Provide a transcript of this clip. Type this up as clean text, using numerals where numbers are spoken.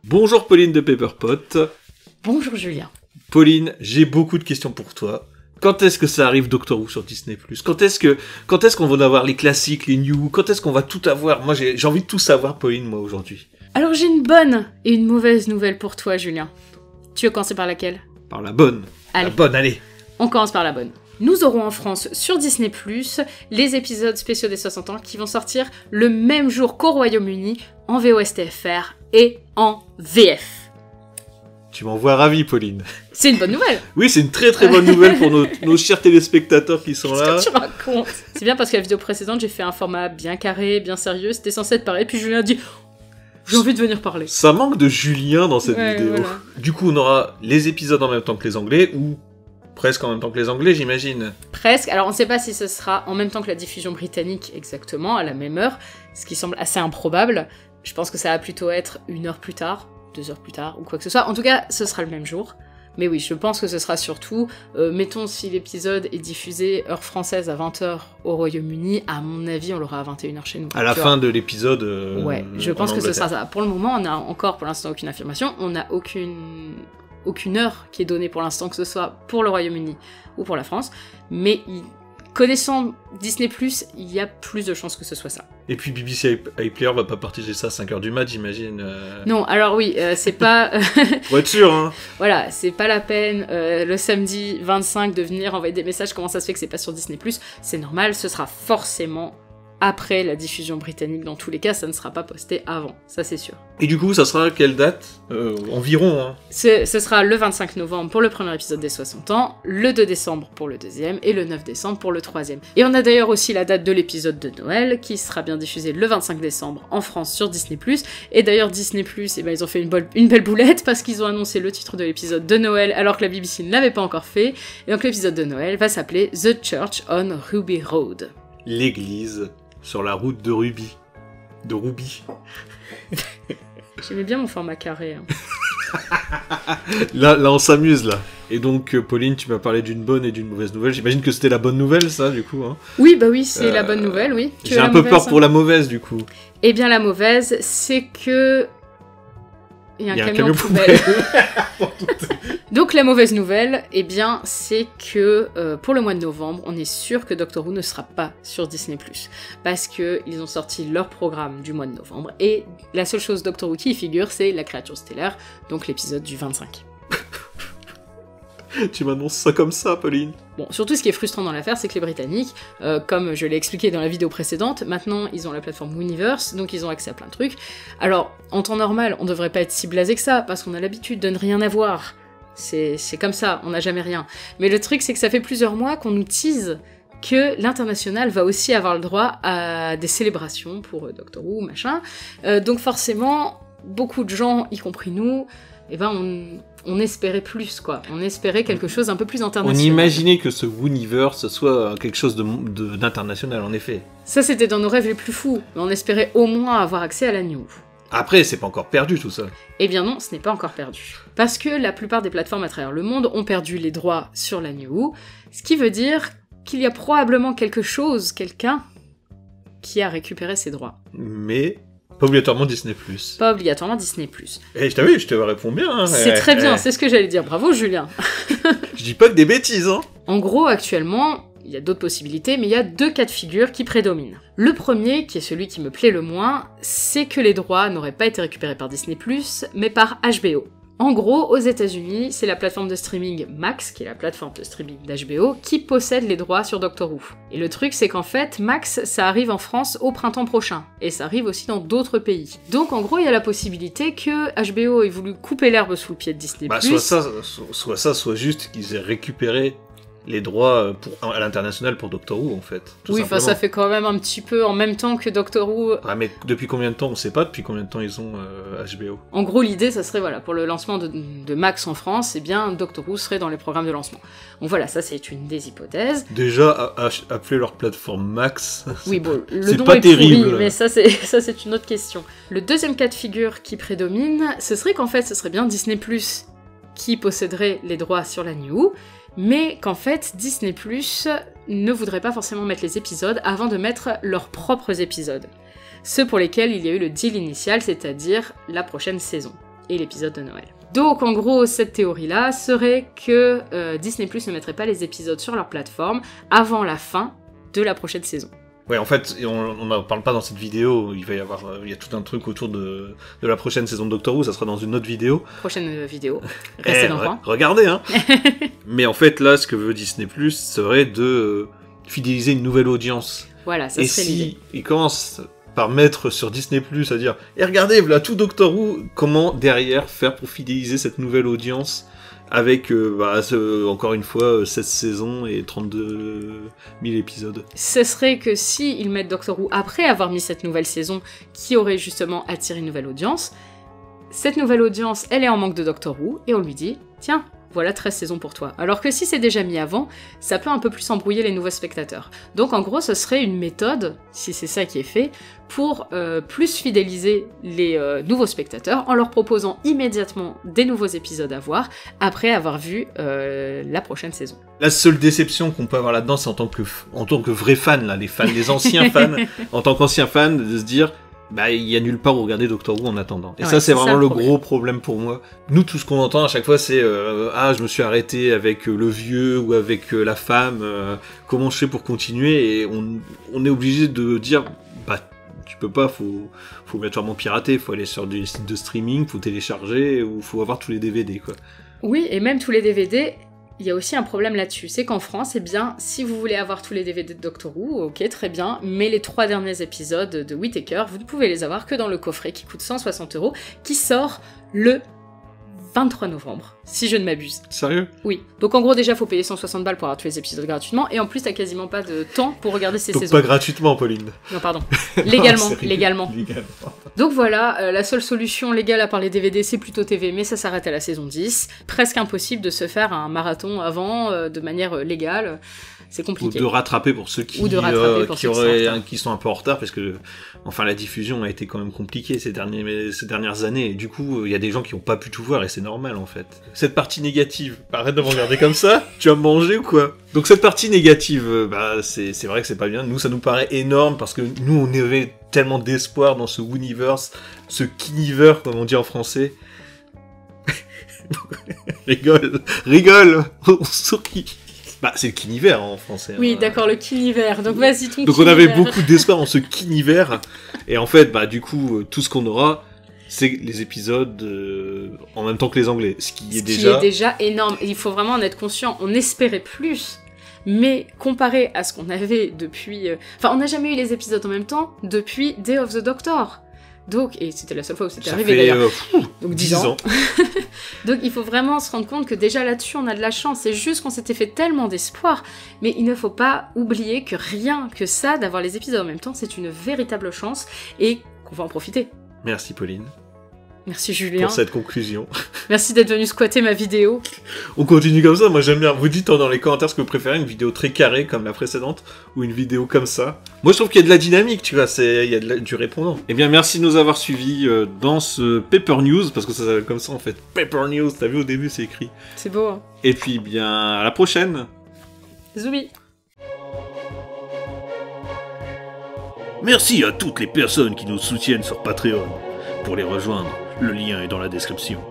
Bonjour Pauline de Paperpot. Bonjour Julien. Pauline, j'ai beaucoup de questions pour toi. Quand est-ce que ça arrive Doctor Who sur Disney+? Quand est-ce qu'on va avoir les classiques, les new? Quand est-ce qu'on va tout avoir? Moi, j'ai envie de tout savoir, Pauline, moi, aujourd'hui. Alors j'ai une bonne et une mauvaise nouvelle pour toi, Julien. Tu veux commencer par laquelle? Par la bonne. Allez. La bonne, allez. On commence par la bonne. Nous aurons en France, sur Disney+, les épisodes spéciaux des 60 ans qui vont sortir le même jour qu'au Royaume-Uni, en VOSTFR et en VF. Tu m'envoies ravi, Pauline. C'est une bonne nouvelle. Oui, c'est une très très bonne nouvelle pour nos chers téléspectateurs qui sont là. Qu'est-ce que tu racontes? C'est bien parce que la vidéo précédente, j'ai fait un format bien carré, bien sérieux, c'était censé être pareil, puis Julien a dit « J'ai envie de venir parler ». Ça manque de Julien dans cette vidéo. Voilà. Du coup, on aura les épisodes en même temps que les Anglais, ou presque en même temps que les Anglais, j'imagine. Presque. Alors, on ne sait pas si ce sera en même temps que la diffusion britannique exactement, à la même heure, ce qui semble assez improbable. Je pense que ça va plutôt être 1 heure plus tard, 2 heures plus tard, ou quoi que ce soit. En tout cas, ce sera le même jour. Mais oui, je pense que ce sera surtout, mettons si l'épisode est diffusé heure française à 20h au Royaume-Uni, à mon avis, on l'aura à 21h chez nous. À la fin de l'épisode. Ouais, je pense que ce sera ça. Pour le moment, on n'a encore pour l'instant aucune affirmation, on n'a aucune heure qui est donnée pour l'instant, que ce soit pour le Royaume-Uni ou pour la France, mais connaissant Disney+, il y a plus de chances que ce soit ça. Et puis BBC iPlayer va pas partager ça à 5h du mat', j'imagine. Non, alors oui, c'est pas... Pour être sûr, hein. Voilà, c'est pas la peine le samedi 25 de venir envoyer des messages, comment ça se fait que c'est pas sur Disney+, c'est normal, ce sera forcément après la diffusion britannique, dans tous les cas, ça ne sera pas posté avant, ça c'est sûr. Et du coup, ça sera à quelle date environ, hein. Ce sera le 25 novembre pour le premier épisode des 60 ans, le 2 décembre pour le deuxième, et le 9 décembre pour le troisième. Et on a d'ailleurs aussi la date de l'épisode de Noël, qui sera bien diffusé le 25 décembre en France sur Disney+. Et d'ailleurs, Disney+, eh ben, ils ont fait une belle boulette, parce qu'ils ont annoncé le titre de l'épisode de Noël, alors que la BBC ne l'avait pas encore fait. Et donc l'épisode de Noël va s'appeler The Church on Ruby Road. L'église sur la route de Ruby. De Ruby. J'aimais bien mon format carré. Hein. Là, on s'amuse, là. Et donc, Pauline, tu m'as parlé d'une bonne et d'une mauvaise nouvelle. J'imagine que c'était la bonne nouvelle, ça, du coup. Hein. Oui, bah oui, c'est la bonne nouvelle, oui. J'ai un peu peur pour la mauvaise, du coup. Eh bien, la mauvaise, c'est que... Il y a un camion poubelle. Donc la mauvaise nouvelle, eh bien, c'est que pour le mois de novembre, on est sûr que Doctor Who ne sera pas sur Disney+. Parce qu'ils ont sorti leur programme du mois de novembre, et la seule chose Doctor Who qui y figure, c'est la créature stellaire, donc l'épisode du 25. Tu m'annonces ça comme ça, Pauline. Bon, surtout ce qui est frustrant dans l'affaire, c'est que les Britanniques, comme je l'ai expliqué dans la vidéo précédente, maintenant ils ont la plateforme Winiverse, donc ils ont accès à plein de trucs. Alors, en temps normal, on devrait pas être si blasé que ça, parce qu'on a l'habitude de ne rien avoir. C'est comme ça, on n'a jamais rien. Mais le truc, c'est que ça fait plusieurs mois qu'on nous tease que l'international va aussi avoir le droit à des célébrations pour Doctor Who, machin. Donc forcément, beaucoup de gens, y compris nous, eh ben on espérait plus, quoi. On espérait quelque chose d'un peu plus international. On imaginait que ce Wuniverse soit quelque chose d'international, en effet. Ça, c'était dans nos rêves les plus fous. Mais on espérait au moins avoir accès à la New. Après, c'est pas encore perdu, tout ça. Eh bien non, ce n'est pas encore perdu. Parce que la plupart des plateformes à travers le monde ont perdu les droits sur la New, ce qui veut dire qu'il y a probablement quelqu'un qui a récupéré ses droits. Mais... pas obligatoirement Disney+. Pas obligatoirement Disney+. Eh, je t'avais, je te réponds bien. Hein. C'est très bien, c'est ce que j'allais dire. Bravo, Julien. Je dis pas que des bêtises, hein. En gros, actuellement, il y a d'autres possibilités, mais il y a 2 cas de figure qui prédominent. Le premier, qui est celui qui me plaît le moins, c'est que les droits n'auraient pas été récupérés par Disney+, mais par HBO. En gros, aux États-Unis, c'est la plateforme de streaming Max, qui est la plateforme de streaming d'HBO, qui possède les droits sur Doctor Who. Et le truc, c'est qu'en fait, Max, ça arrive en France au printemps prochain, et ça arrive aussi dans d'autres pays. Donc en gros, il y a la possibilité que HBO ait voulu couper l'herbe sous le pied de Disney+. Bah, soit juste qu'ils aient récupéré les droits à l'international pour Doctor Who, en fait. Oui, enfin, ça fait quand même un petit peu en même temps que Doctor Who. Ah, mais depuis combien de temps? On sait pas depuis combien de temps ils ont HBO. En gros, l'idée, ça serait, voilà, pour le lancement de Max en France, eh bien, Doctor Who serait dans les programmes de lancement. Donc voilà, ça, c'est une des hypothèses. Déjà, appeler leur plateforme Max, oui, bon, le c'est nom pas est terrible. Pourri, mais ça, c'est une autre question. Le deuxième cas de figure qui prédomine, ce serait qu'en fait, ce serait bien Disney+, qui posséderait les droits sur la New, mais qu'en fait, Disney+, ne voudrait pas forcément mettre les épisodes avant de mettre leurs propres épisodes. Ceux pour lesquels il y a eu le deal initial, c'est-à-dire la prochaine saison. et l'épisode de Noël. Donc en gros, cette théorie-là serait que Disney+ ne mettrait pas les épisodes sur leur plateforme avant la fin de la prochaine saison. Ouais, en fait, on n'en parle pas dans cette vidéo, il y a tout un truc autour de la prochaine saison de Doctor Who, ça sera dans une autre vidéo. Prochaine vidéo, restez dans le coin. Regardez, hein. Mais en fait, là, ce que veut Disney+, serait de fidéliser une nouvelle audience. Voilà, ça serait l'idée. Et si ils commencent par mettre sur Disney+, à dire « Et regardez, voilà tout Doctor Who », comment derrière faire pour fidéliser cette nouvelle audience avec, encore une fois, 16 saisons et 32 000 épisodes. Ce serait que si ils mettent Doctor Who après avoir mis cette nouvelle saison, qui aurait justement attiré une nouvelle audience, cette nouvelle audience, elle est en manque de Doctor Who, et on lui dit « Tiens, voilà 13 saisons pour toi ». Alors que si c'est déjà mis avant, ça peut un peu plus embrouiller les nouveaux spectateurs. Donc en gros, ce serait une méthode, si c'est ça qui est fait, pour plus fidéliser les nouveaux spectateurs en leur proposant immédiatement des nouveaux épisodes à voir après avoir vu la prochaine saison. La seule déception qu'on peut avoir là-dedans, c'est en tant que vrai fan, là, les anciens fans, en tant qu'anciens fans, de se dire il y a nulle part où regarder Doctor Who en attendant. Et ça, c'est vraiment le gros problème pour moi. Nous, tout ce qu'on entend à chaque fois, c'est je me suis arrêté avec le vieux ou avec la femme, comment je fais pour continuer? Et on est obligé de dire tu peux pas, faut obligatoirement pirater, faut aller sur des sites de streaming, faut télécharger, ou faut avoir tous les DVD, quoi. Oui, et même tous les DVD, il y a aussi un problème là-dessus. C'est qu'en France, si vous voulez avoir tous les DVD de Doctor Who, ok, très bien, mais les 3 derniers épisodes de Whittaker, vous ne pouvez les avoir que dans le coffret qui coûte 160 €, qui sort le 23 novembre, si je ne m'abuse. Sérieux? Oui. Donc en gros, déjà, faut payer 160 balles pour avoir tous les épisodes gratuitement, et en plus, t'as quasiment pas de temps pour regarder ces Donc saisons. pas gratuitement, Pauline. Non, pardon. Légalement, Non, légalement. Donc voilà, la seule solution légale à part les DVD, c'est plutôt TV, mais ça s'arrête à la saison 10. Presque impossible de se faire un marathon avant, de manière légale. C'est compliqué. Ou de rattraper pour ceux qui sont un peu en retard, parce que la diffusion a été quand même compliquée ces dernières années, et du coup il y a des gens qui n'ont pas pu tout voir, et c'est normal en fait. Cette partie négative, arrête de me regarder comme ça, tu vas me manger ou quoi? Donc cette partie négative, c'est vrai que c'est pas bien, nous ça nous paraît énorme, parce que nous on avait tellement d'espoir dans ce Wooniverse, ce Kiniver comme on dit en français. rigole, on sourit. C'est le Kiniver en français. Oui, d'accord, le Kiniver. Donc vas-y, ton Donc on avait beaucoup d'espoir en ce Kiniver. Et en fait, du coup, tout ce qu'on aura, c'est les épisodes en même temps que les Anglais. Ce qui est déjà énorme. Il faut vraiment en être conscient. On espérait plus. Mais comparé à ce qu'on avait depuis... on n'a jamais eu les épisodes en même temps depuis Day of the Doctor. Donc, et c'était la seule fois où c'était arrivé d'ailleurs. Donc 10 ans. Donc il faut vraiment se rendre compte que déjà là-dessus on a de la chance. C'est juste qu'on s'était fait tellement d'espoir. Mais il ne faut pas oublier que rien que ça, d'avoir les épisodes en même temps, c'est une véritable chance et qu'on va en profiter. Merci Pauline. Merci Julien. Pour cette conclusion. Merci d'être venu squatter ma vidéo. On continue comme ça, moi j'aime bien. Vous dites dans les commentaires ce que vous préférez, une vidéo très carrée comme la précédente, ou une vidéo comme ça. Moi je trouve qu'il y a de la dynamique, tu vois, il y a du répondant. Eh bien merci de nous avoir suivis dans ce Paper News, parce que ça s'appelle comme ça en fait. Paper News, t'as vu au début c'est écrit. C'est beau, hein. Et puis bien à la prochaine. Zoubi. Merci à toutes les personnes qui nous soutiennent sur Patreon. Pour les rejoindre, le lien est dans la description.